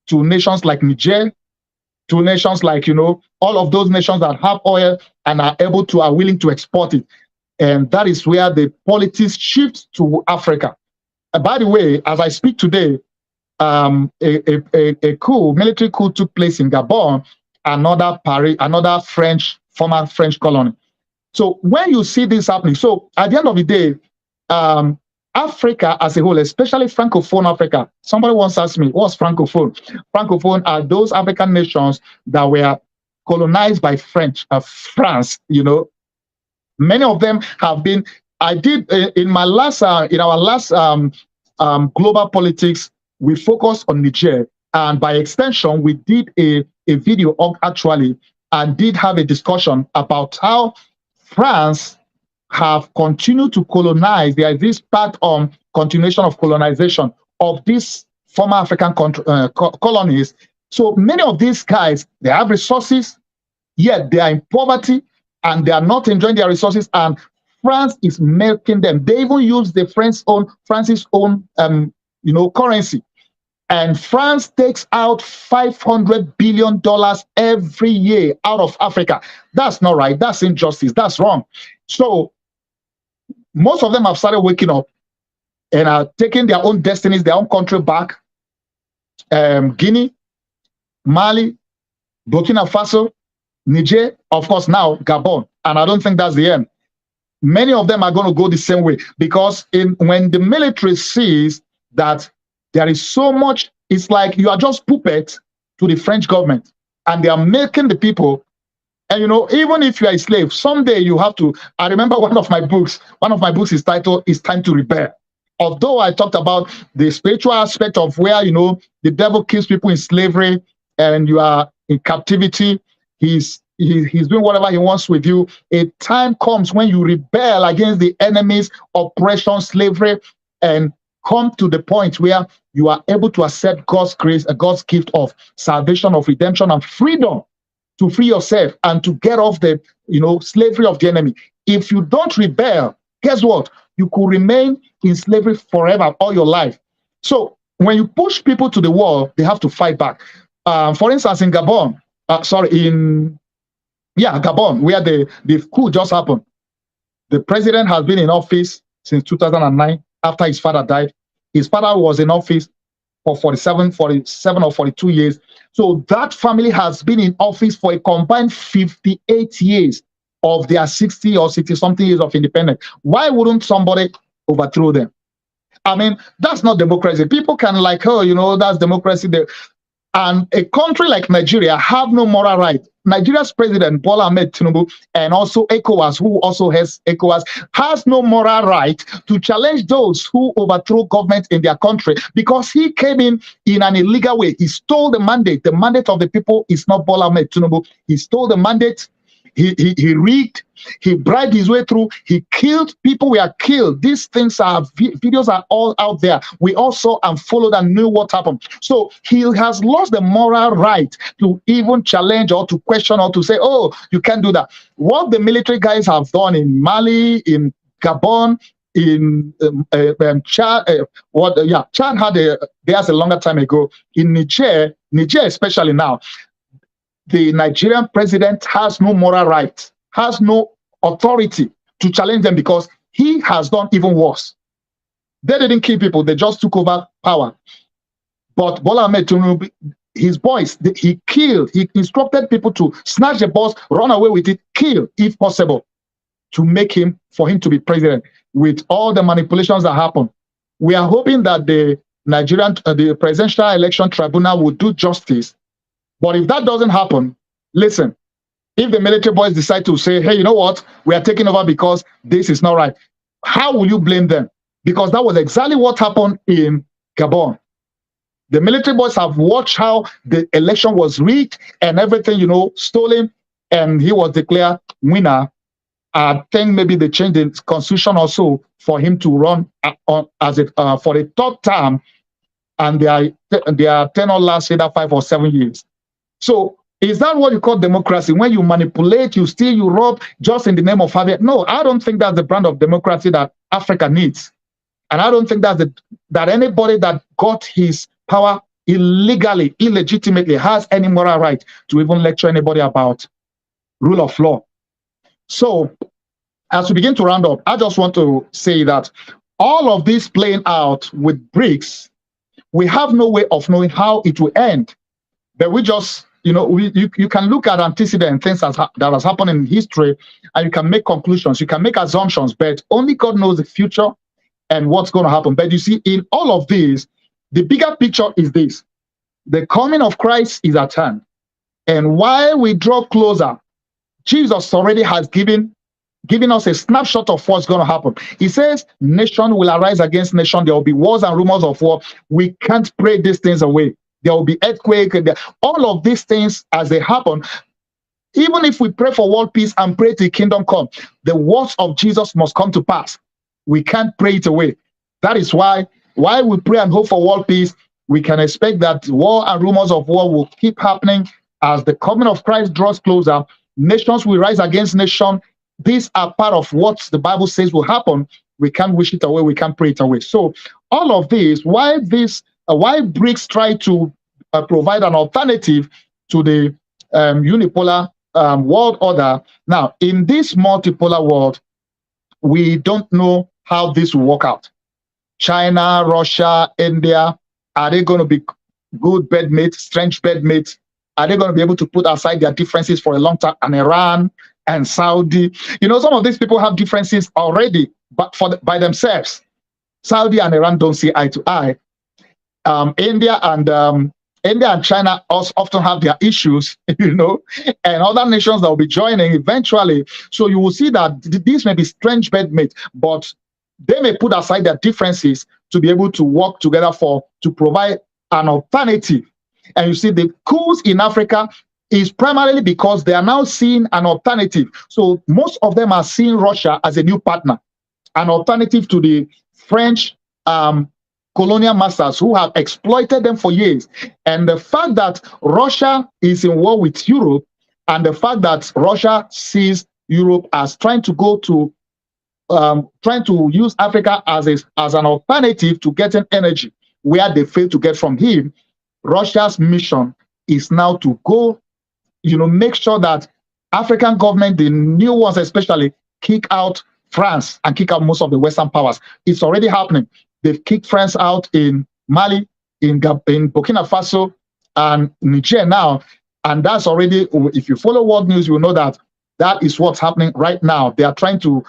to nations like Niger, to nations like, all of those nations that have oil and are willing to export it. And that is where the politics shifts to Africa. By the way, as I speak today, a military coup took place in Gabon, another former French colony. So when you see this happening, so at the end of the day, Africa as a whole, especially Francophone Africa, somebody once asked me, what's Francophone? Francophone are those African nations that were colonized by France. Many of them have been. I did in our last global politics, we focused on Niger, and by extension, we did a video actually, and did have a discussion about how France have continued to colonize. There is this part on continuation of colonization of these former African colonies. So many of these guys, they have resources, yet they are in poverty and they are not enjoying their resources, and France is milking them. They even use the France's own currency. And France takes out $500 billion every year out of Africa. That's not right. That's injustice. That's wrong. So most of them have started waking up and are taking their own destinies, their own country back. Guinea, Mali, Burkina Faso, Niger, of course now Gabon. And I don't think that's the end. Many of them are going to go the same way, because when the military sees that there is so much, it's like you are just puppet to the French government, and they are making the people. And even if you are a slave, someday you have to. I remember one of my books is titled "It's Time to Rebel." Although I talked about the spiritual aspect of where the devil keeps people in slavery and you are in captivity, he's doing whatever he wants with you. A time comes when you rebel against the enemy's oppression, slavery, and come to the point where you are able to accept God's grace, God's gift of salvation, of redemption, and freedom to free yourself and to get off the slavery of the enemy. If you don't rebel, guess what? You could remain in slavery forever, all your life. So when you push people to the wall, they have to fight back. For instance, in Gabon, Gabon, where the coup just happened, the president has been in office since 2009 after his father died. His father was in office for 47 or 42 years. So that family has been in office for a combined 58 years of their 60 or 60-something years of independence. Why wouldn't somebody overthrow them? I mean, that's not democracy. People can that's democracy. And a country like Nigeria have no moral right. Nigeria's president, Bola Ahmed Tinubu, and also ECOWAS, who also has ECOWAS, has no moral right to challenge those who overthrow government in their country, because he came in an illegal way. He stole the mandate. The mandate of the people is not Bola Ahmed Tinubu. He stole the mandate. He rigged, he bribed his way through, he killed people. We are killed. These things videos are all out there. We all saw and followed and knew what happened. So he has lost the moral right to even challenge or to question or to say, oh, you can't do that. What the military guys have done in Mali, in Gabon, in Chad, Chad had theirs a longer time ago. In Niger especially now, the Nigerian president has no moral right, has no authority to challenge them, because he has done even worse. They didn't kill people, they just took over power. But Bola Ahmed Tinubu, his boys, he killed, he instructed people to snatch the boss, run away with it, kill if possible, for him to be president. With all the manipulations that happen, we are hoping that the Presidential Election Tribunal will do justice. But if that doesn't happen, listen, if the military boys decide to say, hey, you know what, we are taking over because this is not right, how will you blame them? Because that was exactly what happened in Gabon. The military boys have watched how the election was rigged and everything, stolen, and he was declared winner. I think maybe they changed the constitution also for him to run as for a third term, and their tenure lasts either 5 or 7 years. So is that what you call democracy? When you manipulate, you steal, you rob, just in the name of having? No, I don't think that's the brand of democracy that Africa needs. And I don't think that anybody that got his power illegally, illegitimately, has any moral right to even lecture anybody about rule of law. So as we begin to round up, I just want to say that all of this playing out with Brics, we have no way of knowing how it will end. But we just, you can look at antecedent things that has happened in history, and you can make conclusions, you can make assumptions, but only God knows the future and what's going to happen. But you see, in all of this, the bigger picture is this: the coming of Christ is at hand. And while we draw closer, Jesus already has given us a snapshot of what's going to happen. He says, nation will arise against nation. There will be wars and rumors of war. We can't pray these things away. There will be earthquake. All of these things, as they happen, even if we pray for world peace and pray to the kingdom come, the words of Jesus must come to pass. We can't pray it away. That is why we pray and hope for world peace, we can expect that war and rumors of war will keep happening as the coming of Christ draws closer. Nations will rise against nation. These are part of what the Bible says will happen. We can't wish it away. We can't pray it away. So all of this, why Brics try to provide an alternative to the unipolar world order. Now, in this multipolar world, we don't know how this will work out. China, Russia, India, are they going to be good bedmates, strange bedmates? Are they going to be able to put aside their differences for a long time? And Iran and Saudi, some of these people have differences already, but by themselves. Saudi and Iran don't see eye to eye. India and China also often have their issues, and other nations that will be joining eventually. So you will see that these may be strange bedmates, but they may put aside their differences to be able to work together to provide an alternative. And you see, the coups in Africa is primarily because they are now seeing an alternative. So most of them are seeing Russia as a new partner, an alternative to the French colonial masters who have exploited them for years. And the fact that Russia is in war with Europe, and the fact that Russia sees Europe as trying to use Africa as an alternative to getting energy where they fail to get from him, Russia's mission is now to go, make sure that African government, the new ones especially, kick out France and kick out most of the Western powers. It's already happening. They've kicked France out in Mali, in Burkina Faso, and Niger now. And that's already, if you follow world news, you will know that is what's happening right now. They are trying to,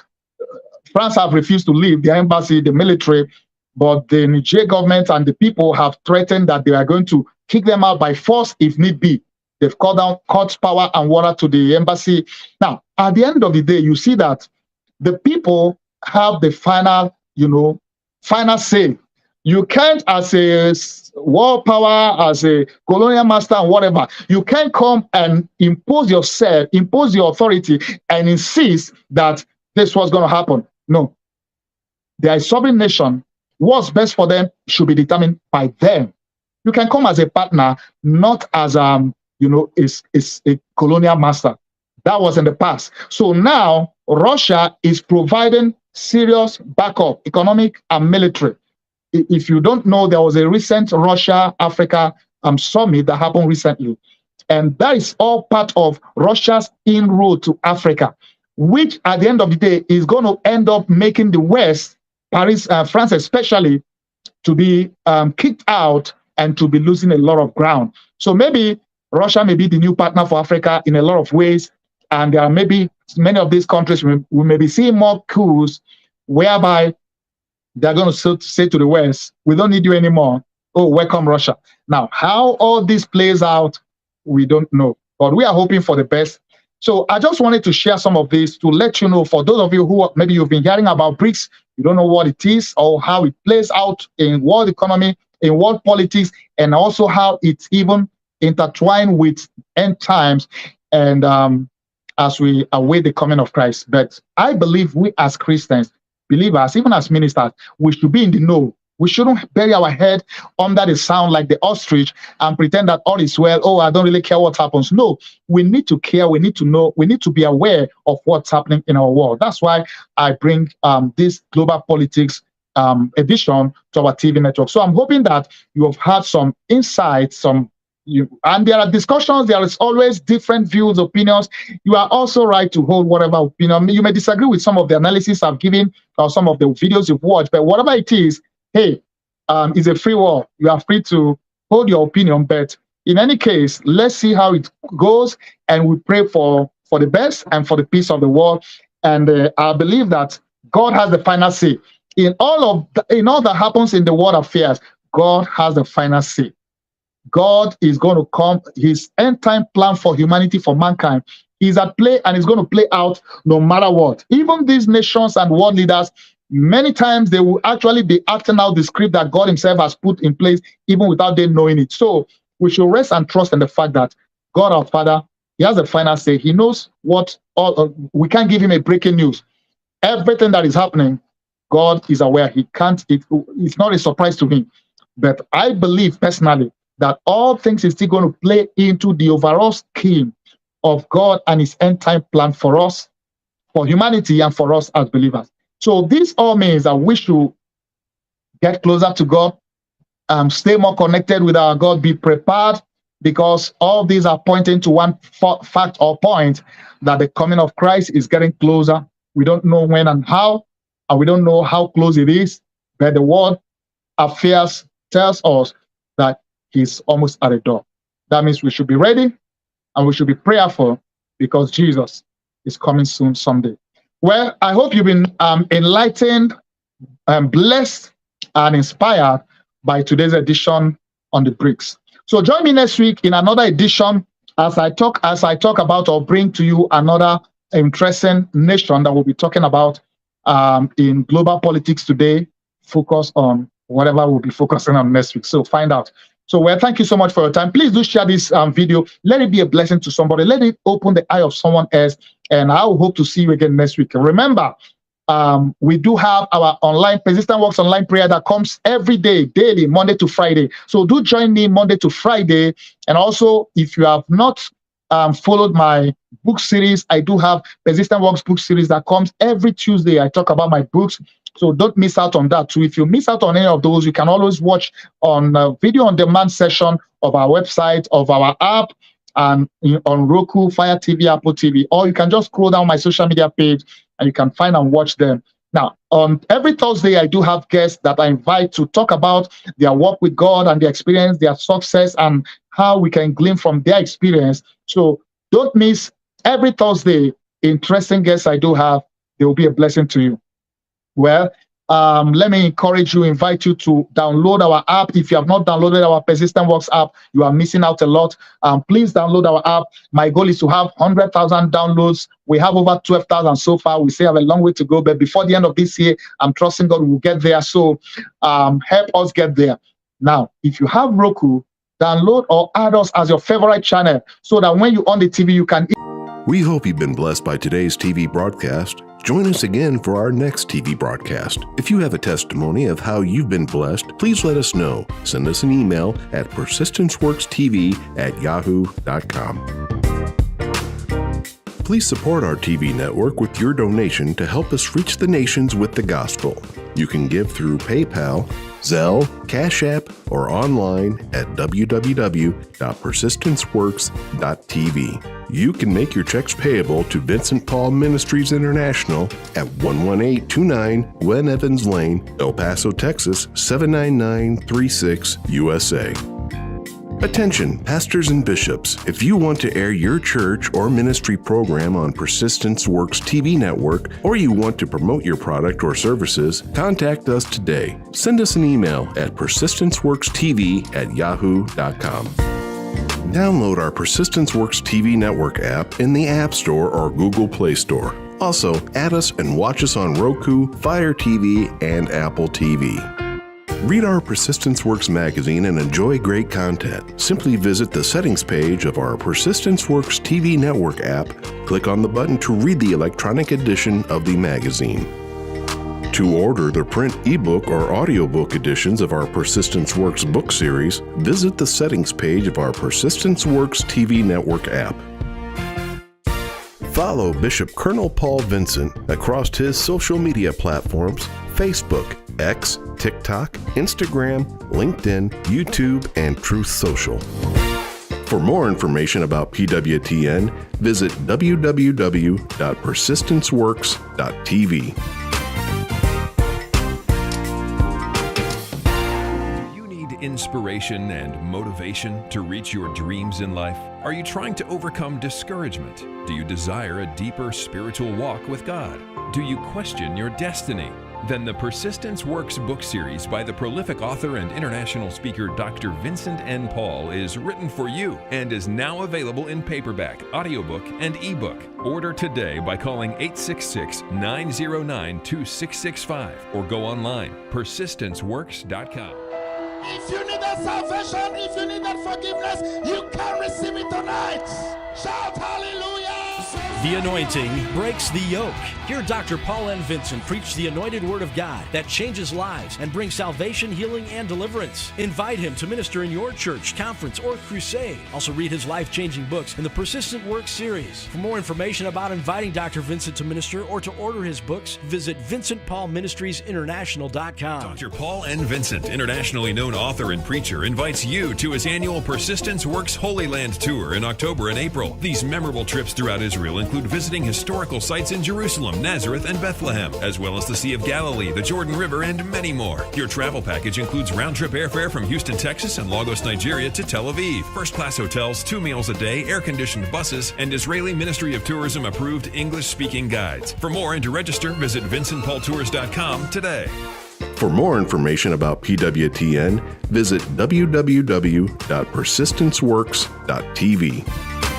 France have refused to leave their embassy, the military, but the Niger government and the people have threatened that they are going to kick them out by force if need be. They've cut power and water to the embassy. Now, at the end of the day, you see that the people have the final say. You can't, as a world power, as a colonial master and whatever, you can't come and impose yourself, impose your authority and insist that this was going to happen. No. They are a sovereign nation. What's best for them should be determined by them. You can come as a partner, not as is a colonial master. That was in the past. So now Russia is providing serious backup, economic and military. If you don't know, there was a recent Russia-Africa summit that happened recently. And that is all part of Russia's inroad to Africa, which at the end of the day is going to end up making the West, Paris, France especially, to be kicked out and to be losing a lot of ground. So maybe Russia may be the new partner for Africa in a lot of ways. And there are maybe many of these countries we may be seeing more coups whereby they're going to say to the West, we don't need you anymore. Oh, welcome Russia. Now, how all this plays out, we don't know. But we are hoping for the best. So I just wanted to share some of this to let you know, for those of you who maybe you've been hearing about Brics, you don't know what it is or how it plays out in world economy, in world politics, and also how it's even intertwined with end times and as we await the coming of Christ. But I believe we as Christians, believers, even as ministers, we should be in the know. We shouldn't bury our head under the sound like the ostrich and pretend that all is well. Oh, I don't really care what happens. No, we need to care. We need to know. We need to be aware of what's happening in our world. That's why I bring this global politics edition to our TV network. So I'm hoping that you have had some insights, and there are discussions. There is always different views, opinions. You are also right to hold whatever opinion. You may disagree with some of the analysis I've given or some of the videos you've watched, but whatever it is, hey, it's a free world. You are free to hold your opinion. But in any case, let's see how it goes, and we pray for the best and for the peace of the world. And I believe that God has the final say in all that happens in the world affairs. God has the final say. God is going to come. His end time plan for humanity, for mankind, is at play, and is going to play out no matter what. Even these nations and world leaders, many times they will actually be acting out the script that God himself has put in place, even without them knowing it. So we should rest and trust in the fact that God our Father, he has the final say. He knows what we can't give him a breaking news. Everything that is happening, God is aware. It's not a surprise to him. But I believe personally that all things is still going to play into the overall scheme of God and his end time plan for us, for humanity, and for us as believers. So this all means that we should get closer to God, stay more connected with our God, be prepared, because all these are pointing to one fact or point, that the coming of Christ is getting closer. We don't know when and how, and we don't know how close it is, but the world affairs tells us that he's almost at the door. That means we should be ready and we should be prayerful, because Jesus is coming soon someday. Well, I hope you've been enlightened, blessed, and inspired by today's edition on the Brics. So join me next week in another edition as I talk about or bring to you another interesting nation that we'll be talking about in global politics today. Focus on whatever we'll be focusing on next week. So find out. So, well, thank you so much for your time. Please do share this video. Let it be a blessing to somebody. Let it open the eye of someone else. And I will hope to see you again next week. Remember, we do have our online Persistent Works online prayer that comes every day, daily, Monday to Friday. So do join me Monday to Friday. And also, if you have not followed my book series, I do have Persistent Works book series that comes every Tuesday. I talk about my books. So don't miss out on that too. If you miss out on any of those, you can always watch on video on demand session of our website, of our app, and on Roku, Fire TV, Apple TV, or you can just scroll down my social media page and you can find and watch them. Now, on every Thursday, I do have guests that I invite to talk about their work with God and their experience, their success, and how we can glean from their experience. So don't miss every Thursday. Interesting guests I do have. They will be a blessing to you. Well, let me encourage you, invite you to download our app. If you have not downloaded our Persistent Works app, you are missing out a lot. Please download our app. My goal is to have 100,000 downloads. We have over 12,000 so far. We still have a long way to go, but before the end of this year, I'm trusting God will get there. So help us get there. Now, if you have Roku, download or add us as your favorite channel so that when you're on the TV, you can. We hope you've been blessed by today's TV broadcast. Join us again for our next TV broadcast. If you have a testimony of how you've been blessed, please let us know. Send us an email at persistenceworkstv@yahoo.com. Please support our TV network with your donation to help us reach the nations with the gospel. You can give through PayPal, Zelle, Cash App, or online at www.persistenceworks.tv. You can make your checks payable to Vincent Paul Ministries International at 11829 Glen Evans Lane, El Paso, Texas 79936, USA. Attention, pastors and bishops. If you want to air your church or ministry program on Persistence Works TV network, or you want to promote your product or services, contact us today. Send us an email at persistenceworkstv@yahoo.com. Download our Persistence Works TV network app in the App Store or Google Play Store. Also, add us and watch us on Roku, Fire TV, and Apple TV. Read our Persistence Works magazine and enjoy great content. Simply visit the settings page of our Persistence Works TV network app. Click on the button to read the electronic edition of the magazine. To order the print, ebook, or audiobook editions of our Persistence Works book series, visit the settings page of our Persistence Works TV network app. Follow Bishop Colonel Paul Vincent across his social media platforms: Facebook, X, TikTok, Instagram, LinkedIn, YouTube, and Truth Social. For more information about PWTN, visit www.persistenceworks.tv. Inspiration and motivation to reach your dreams in life? Are you trying to overcome discouragement? Do you desire a deeper spiritual walk with God? Do you question your destiny? Then the Persistence Works book series by the prolific author and international speaker Dr. Vincent N. Paul is written for you and is now available in paperback, audiobook, and ebook. Order today by calling 866-909-2665 or go online, persistenceworks.com. If you need that salvation, if you need that forgiveness, you can receive it tonight. Shout hallelujah. The anointing breaks the yoke. Hear Dr. Paul N. Vincent preach the anointed word of God that changes lives and brings salvation, healing, and deliverance. Invite him to minister in your church, conference, or crusade. Also read his life-changing books in the Persistent Works series. For more information about inviting Dr. Vincent to minister or to order his books, visit VincentPaulMinistriesInternational.com. Dr. Paul N. Vincent, internationally known author and preacher, invites you to his annual Persistence Works Holy Land Tour in October and April. These memorable trips throughout Israel include visiting historical sites in Jerusalem, Nazareth, and Bethlehem, as well as the Sea of Galilee, the Jordan River, and many more. Your travel package includes round-trip airfare from Houston, Texas, and Lagos, Nigeria to Tel Aviv, first-class hotels, 2 meals a day, air-conditioned buses, and Israeli Ministry of Tourism approved English-speaking guides. For more and to register, visit VincentPaulTours.com today. For more information about PWTN, visit www.persistenceworks.tv.